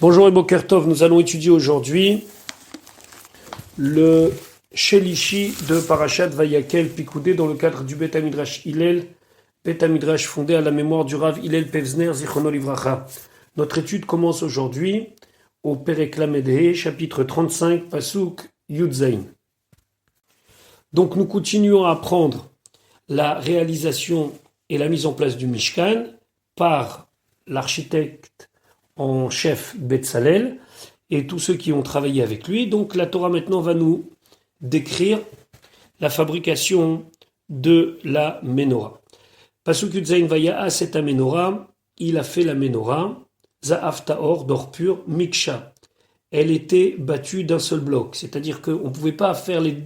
Bonjour et Boker Tov, nous allons étudier aujourd'hui le Shelishi de Parashat Vayakel Pikoudé dans le cadre du Bet Midrash Hillel, Bet Midrash fondé à la mémoire du Rav Hillel Pevzner Zichrono Livracha. Notre étude commence aujourd'hui au Perek Lamed, chapitre 35, Pasuk Yud Zayin. Donc nous continuons à apprendre la réalisation et la mise en place du Mishkan par l'architecte en chef Betzalel et tous ceux qui ont travaillé avec lui. Donc la Torah maintenant va nous décrire la fabrication de la Ménorah. Pasuk Yud Zayin Vaya'a, c'est un Ménorah, il a fait la Ménorah, Za'af Ta'or, d'or pur, Miksha. Elle était battue d'un seul bloc, c'est-à-dire qu'on ne pouvait pas faire les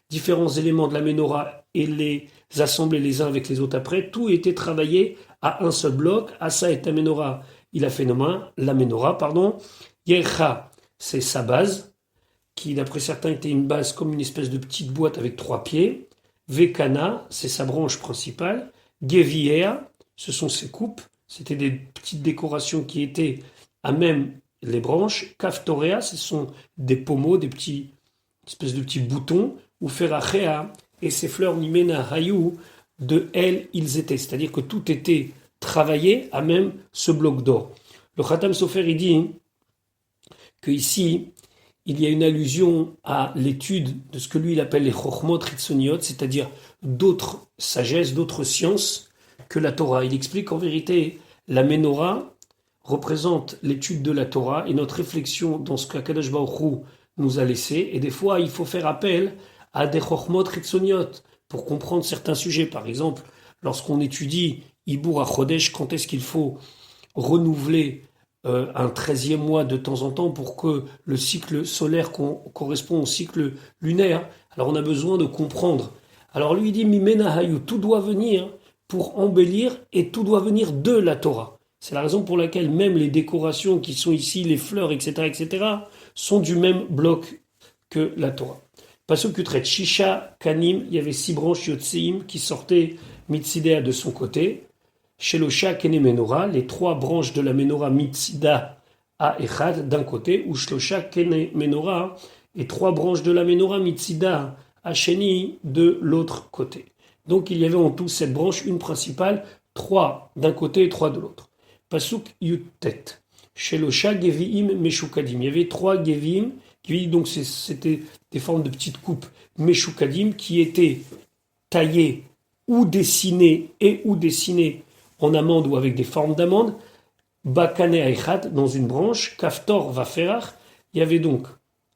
différents éléments de la Ménorah et les assembler les uns avec les autres après. Tout était travaillé à un seul bloc. Asa et la Ménorah, il a fait la Ménorah, pardon. Yercha, c'est sa base, qui d'après certains était une base comme une espèce de petite boîte avec 3 pieds. Vekana, c'est sa branche principale. Gevier, ce sont ses coupes. C'était des petites décorations qui étaient à même les branches. Kaftorea, ce sont des pommeaux, des espèces de petits boutons. Ou Ferachea, et ses fleurs Mimena Hayou, de elles ils étaient. C'est-à-dire que tout était travaillé à même ce bloc d'or. Le Khatam Sofer, il dit qu'ici, il y a une allusion à l'étude de ce que lui il appelle les Chochmot Hitzoniot, c'est-à-dire d'autres sagesses, d'autres sciences que la Torah. Il explique qu'en vérité, la Ménorah représente l'étude de la Torah et notre réflexion dans ce qu'Akadosh Baruch Hu nous a laissé. Et des fois, il faut faire appel à des Chochmot Hitzoniot pour comprendre certains sujets. Par exemple, lorsqu'on étudie Ibour à Chodesh, quand est-ce qu'il faut renouveler un 13e mois de temps en temps pour que le cycle solaire correspond au cycle lunaire. Alors on a besoin de comprendre. Alors lui il dit Mimena Hayu, tout doit venir pour embellir et tout doit venir de la Torah. C'est la raison pour laquelle même les décorations qui sont ici, les fleurs, etc., sont du même bloc que la Torah. Pasuk Utret, Shisha Kanim, il y avait 6 branches Yotseim qui sortaient Mitsidea de son côté. Shelosha Kene Menorah, les 3 branches de la Menorah Mitzida à Echad d'un côté, ou Shlosha Kene Menorah, et 3 branches de la Menorah Mitzida à Sheni de l'autre côté. Donc il y avait en tout 7 branches, une principale, 3 d'un côté et 3 de l'autre. Pasuk Yutet, Shelosha Geviim Meshukadim, il y avait 3 Geviim, donc c'était des formes de petites coupes Meshukadim qui étaient taillées ou dessinées en amande ou avec des formes d'amande, Bakane Aichat, dans une branche, Kaftor Vaferach, il y avait donc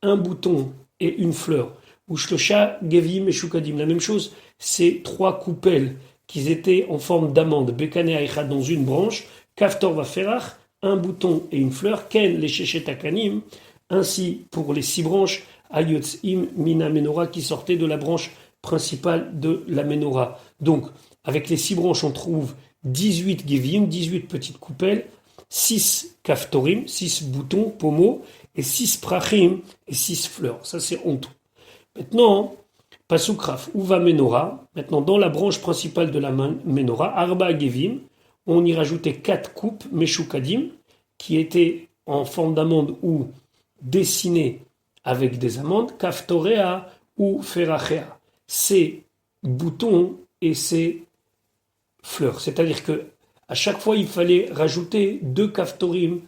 un bouton et une fleur, ou Shlosha Gevim et Shukadim, la même chose, ces 3 coupelles qui étaient en forme d'amande, Bakane Aichat dans une branche, Kaftor Vaferach, un bouton et une fleur, Ken les Shechet Akanim, ainsi pour les 6 branches, Ayotzim Mina Menorah qui sortaient de la branche principale de la Menorah. Donc, avec les 6 branches, on trouve 18 Gevim, 18 petites coupelles, 6 Kaftorim, 6 boutons, pommeaux, et 6 Prachim, et 6 fleurs. Ça, c'est en tout. Maintenant, Pasukraf, Uva Menorah, maintenant dans la branche principale de la Menorah, Arba Gevim, on y rajoutait 4 coupes, Meshukadim, qui étaient en forme d'amande ou dessinées avec des amandes, Kaftorea ou Ferachea. Ces boutons et ces fleurs. C'est-à-dire que à chaque fois, il fallait rajouter 2 kaftorim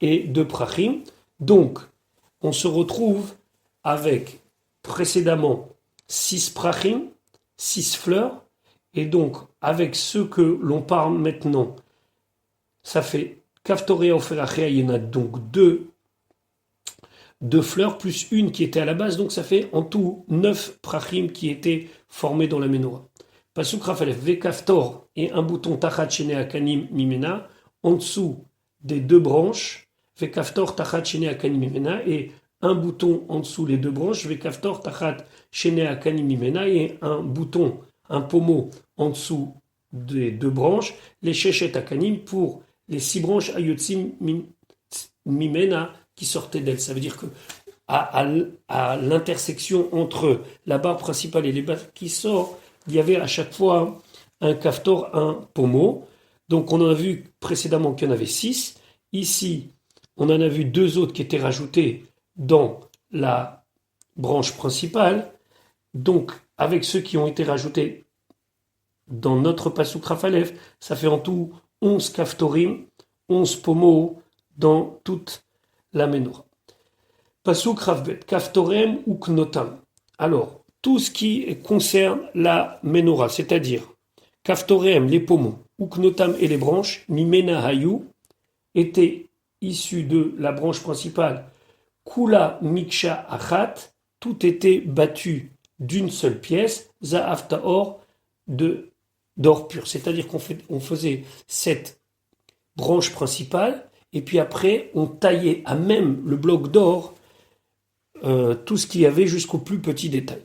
et 2 prachim. Donc, on se retrouve avec précédemment 6 prachim, 6 fleurs, et donc avec ceux que l'on parle maintenant, ça fait kaftorea ou ferachea, il y en a donc 2 fleurs plus une qui était à la base, donc ça fait en tout 9 prachim qui étaient formés dans la Menorah. Pasuk Rafalef, Vekaftor et un bouton Tachat Shene Akanim Mimena, en dessous des 2 branches, Vekaftor Tachat Shene Akanim Mimena, et un bouton en dessous les 2 branches, Vekaftor Tachat Shene Akanim Mimena, et un bouton, un pommeau en dessous des 2 branches, les Shechet Akanim pour les 6 branches Ayotzim Mimena qui sortaient d'elle. Ça veut dire que à l'intersection entre la barre principale et les barres qui sortent, il y avait à chaque fois un kaftor, un pommeau. Donc on a vu précédemment qu'il y en avait 6. Ici, on en a vu deux autres qui étaient rajoutés dans la branche principale. Donc, avec ceux qui ont été rajoutés dans notre Pasuk Rafalef, ça fait en tout 11 kaftorim, 11 pommeaux dans toute la Ménorah. Pasuk Ravbet, kaftorem ou knotam. Alors, tout ce qui concerne la Ménorah, c'est-à-dire kaftorem, les pommeaux, ou knotam et les branches, mimena hayu, étaient issus de la branche principale, kula miksha achat, tout était battu d'une seule pièce, za'af ta'or, d'or pur. C'est-à-dire qu'on faisait cette branche principale, et puis après, on taillait à même le bloc d'or tout ce qu'il y avait jusqu'au plus petit détail.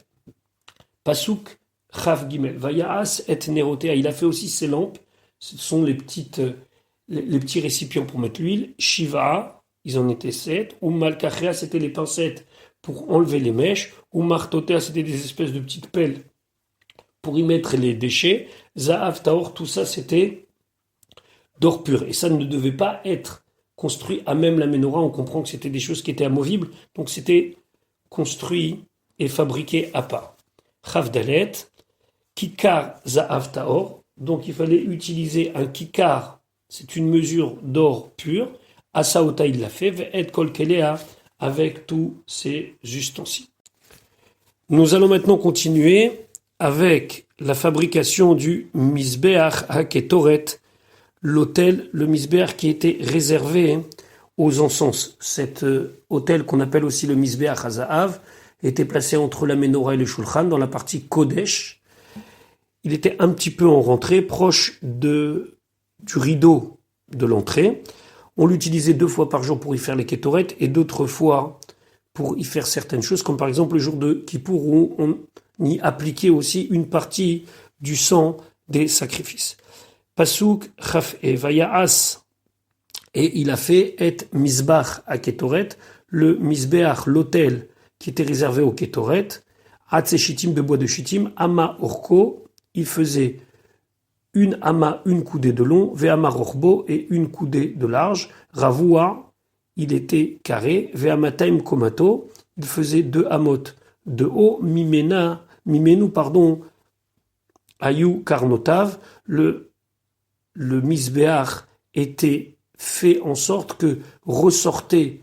Pasuk Chav Gimel, Vayaas et Nerotea, il a fait aussi ses lampes, ce sont les petits récipients pour mettre l'huile, Shiva, ils en étaient 7, ou Malkachea, c'était les pincettes pour enlever les mèches, ou Martotea, c'était des espèces de petites pelles pour y mettre les déchets, Za'av Taor, tout ça c'était d'or pur, et ça ne devait pas être construit à même la Ménorah, on comprend que c'était des choses qui étaient amovibles, donc c'était construit et fabriqué à part. Chavdalet, Kikar Za'av Taor, donc il fallait utiliser un kikar, c'est une mesure d'or pur, Asaota il l'a fait, et Kol Kelea, avec tous ces ustensiles. Nous allons maintenant continuer avec la fabrication du Mizbeach HaKetoret, l'autel, le Mizbeach qui était réservé aux encens. Cet autel qu'on appelle aussi le Mizbeach HaZahav était placé entre la Ménorah et le Shulchan dans la partie Kodesh. Il était un petit peu en rentrée, proche du rideau de l'entrée. On l'utilisait 2 fois par jour pour y faire les Ketoret et d'autres fois pour y faire certaines choses, comme par exemple le jour de Kippour où on y appliquait aussi une partie du sang des sacrifices. Pasuk Chaf et Vayaas, et il a fait et Mizbach à Ketoret, le Mizbeach, l'autel qui était réservé au Ketoret, Hatse Shittim de bois de Shittim, Ama Orko, il faisait une Ama, une coudée de long, Ve'ama Rorbo, et une coudée de large, Ravua, il était carré, Ve'amataim Komato, il faisait 2 amot de haut, Mimenu, Ayu Karnotav, le Mizbeach était fait en sorte que ressortait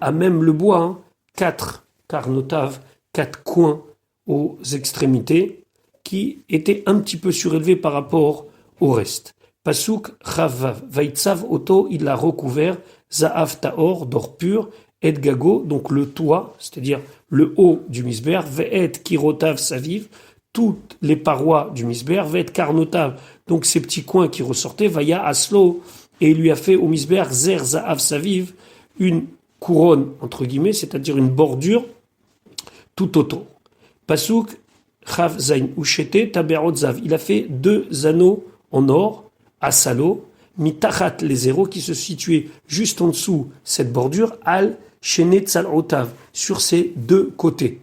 à même le bois, 4 Karnotav, 4 coins aux extrémités, qui étaient un petit peu surélevés par rapport au reste. Pasuk Chavav, Vaitsav Oto, il l'a recouvert, Za'av Taor, d'or pur, Et Gago, donc le toit, c'est-à-dire le haut du Mizbeach, Ve'et Kirotav Saviv, toutes les parois du Mizbeach, Ve'et Karnotav, donc ces petits coins qui ressortaient, Vaya Aslo, et il lui a fait au Mizbeach Zer Za'av Saviv, une couronne, entre guillemets, c'est-à-dire une bordure tout autour. Pasuk Chav Zain Ushete Taberot Zav, il a fait 2 anneaux en or, à Salo, Mitachat les zéros qui se situaient juste en dessous cette bordure, Al Shenet Tzalotav, sur ses 2 côtés.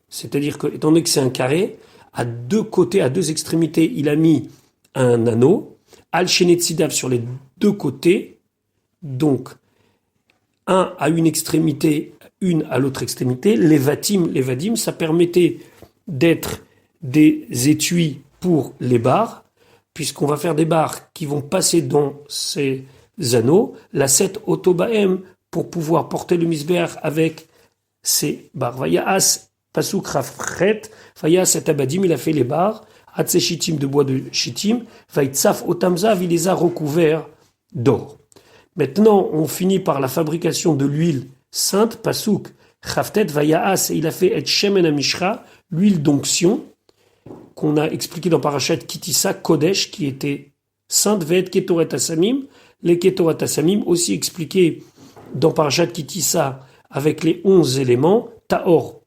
C'est-à-dire que, étant donné que c'est un carré, à 2 côtés, à 2 extrémités, il a mis un anneau, Al Shenet Tzidav sur les 2 côtés, donc un à une extrémité, une à l'autre extrémité. Les vadim, ça permettait d'être des étuis pour les barres, puisqu'on va faire des barres qui vont passer dans ces anneaux, la 7 otobaem, pour pouvoir porter le misbeach avec ces barres. Vayaas pasuk rafret, Vayaas et abadim, il a fait les barres, Hatse Shittim de bois de Shittim, Vaitsaf otamzav, il les a recouverts d'or. Maintenant, on finit par la fabrication de l'huile sainte, pasuk Chavtet, Vayaas, et il a fait et shemen amishra, l'huile d'onction, qu'on a expliqué dans Parashat Kitissa, Kodesh, qui était sainte, Ve'et Ketoret Asamim, les Ketoret Asamim, aussi expliqué dans Parashat Kitissa avec les 11 éléments, Taor,